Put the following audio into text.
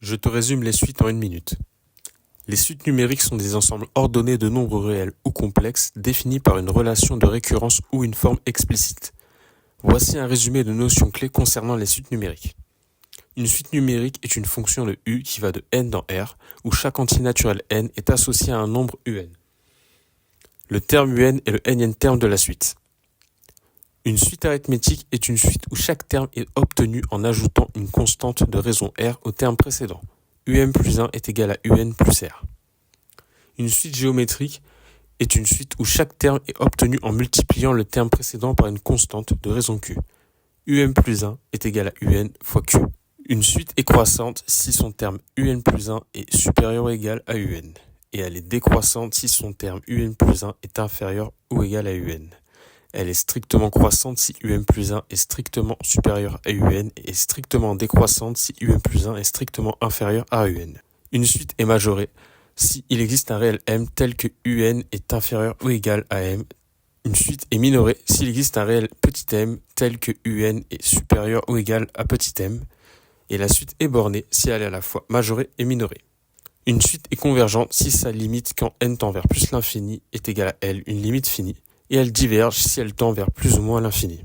Je te résume les suites en une minute. Les suites numériques sont des ensembles ordonnés de nombres réels ou complexes définis par une relation de récurrence ou une forme explicite. Voici un résumé de notions clés concernant les suites numériques. Une suite numérique est une fonction de U qui va de n dans R, où chaque entier naturel n est associé à un nombre un. Le terme un est le nth terme de la suite. Une suite arithmétique est une suite où chaque terme est obtenu en ajoutant une constante de raison R au terme précédent. Plus 1 est égal à un plus R. Une suite géométrique est une suite où chaque terme est obtenu en multipliant le terme précédent par une constante de raison Q. Plus 1 est égal à un fois Q. Une suite est croissante si son terme plus 1 est supérieur ou égal à un, et elle est décroissante si son terme plus 1 est inférieur ou égal à un. Elle est strictement croissante si plus 1 est strictement supérieur à un et strictement décroissante si plus 1 est strictement inférieur à un. Une suite est majorée si il existe un réel m tel que un est inférieur ou égal à m. Une suite est minorée s'il existe un réel petit m tel que un est supérieur ou égal à petit m. Et la suite est bornée si elle est à la fois majorée et minorée. Une suite est convergente si sa limite quand n tend vers plus l'infini est égale à L, une limite finie, et elle diverge si elle tend vers plus ou moins l'infini.